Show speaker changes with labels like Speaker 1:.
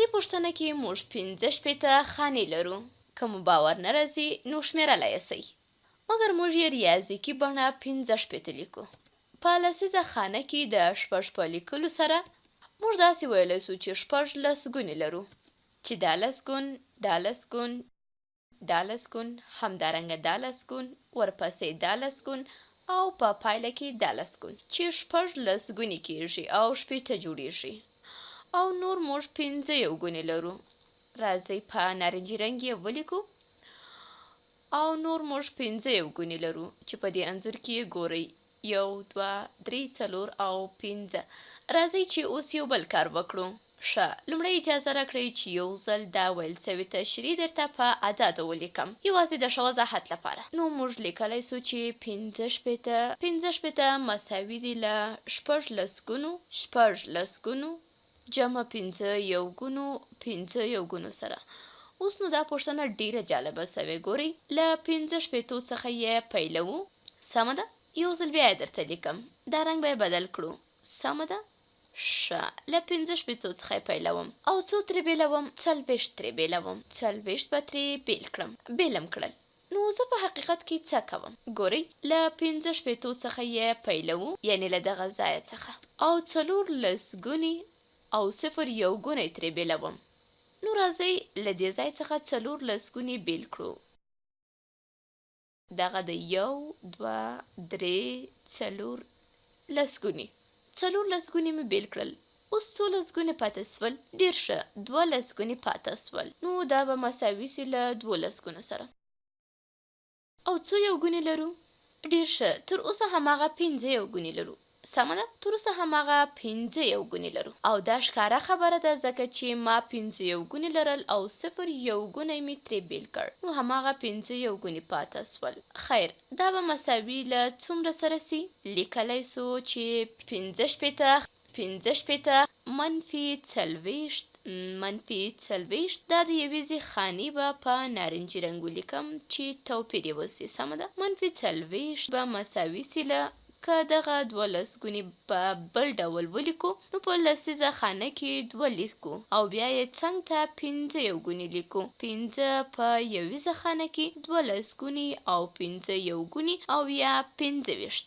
Speaker 1: دې پوښتنه کې موږ 15 خانې لرو. که مو باور نه راځي نو شمېرلی یې مګر موږ یې ریاضیکي بڼه 15 لیکو. په لسیزه خانه کې د 6 په لیکلو سره موږ داسې ویلی سو چې 16 ګونې لرو چې دا 10 ګون، دا 10 ګون، دا 10 ګون، همدارنګه دا 10 ګون، ورپسې دا 10 ګون او په پایله کې دا 10 ګون چې 16 ګونې کېږي او 18 جوړېږي. او نور موږ 15 ګونې لرو. راځئ په نارنجي رنګ یې ولیکو. او نور موږ 15 ګونې لرو چې په دې انځور کې یې ګورئ. 1 2 3 4 او 15. راځئ چې اوس یو بل کار وکړو. ښه، لومړی اجازه راکړئ چې یو ځل دا ویل سوې تشریح درته په عددو ولیکم، یوازې د ښه وضاحت لپاره. نو موږ لیکلی سو چې 15 مساوي دي له 14 ګونو جمع 15 ګونو سره. اوس نو دا پوښتنه ډیره جالبه سوې. ګورئ، له 15 څخه یې پیلوو. سمه ده؟ یو ځل بیا یې درته لیکم. دا رنګ به یې بدل کړو. سمه ده؟ ښه، له 15 څخه یې پیلوم او څو ترې بیلوم؟ 40 ترې بیلوم. 40 به ترې بیلم کړل. نو زه په حقیقت کې څه کوم؟ ګورئ، له 15 څخه یې پیلوو، یعنې له دغه ځایه څخه، او 14 ګونې او 0 ګونی ترې بیلوم. نو راځئ له دې ځای څخه 14 ګونې بیل کړو. دغه د 1 2 3 4 10 ګونې. 14 ګونې مې بیل کړل. اوس 14 ګونې پاته سول. ډېر ښه، 12 ګونې پاته سول. نو دا به مساوي سي له 12 ګونو سره. او څو یو ګونې لرو؟ ډېر ښه، تر اوسه هماغه 15 ګونې لرو. سمه ده؟ تر اوسه هماغه 15 ګونې لرو. او دا ښکاره خبره ده ځکه چې ما 15 ګونې لرل او 0 ګونی مې ترې بیل کړ. نو هماغه 15 ګونې پاته سول. خیر، دا به مساوي له څومره سره سي؟ لیکلی سو چې 15 منفي 40 دا د یوې خانې به په نارنجي رنګ ولیکم چې توپیر یې وسي. سمه ده؟ منفي 40 به مساوي سي له، که دغه 12 ګونې په بل ډول ولیکو نو په لسیزه خانه کې 2 لیکو او بیا یې څنګ ته 15 ګونې لیکو. 15 په یویزه خانه کې 12 ګونې او 15 ګونې او یا 25.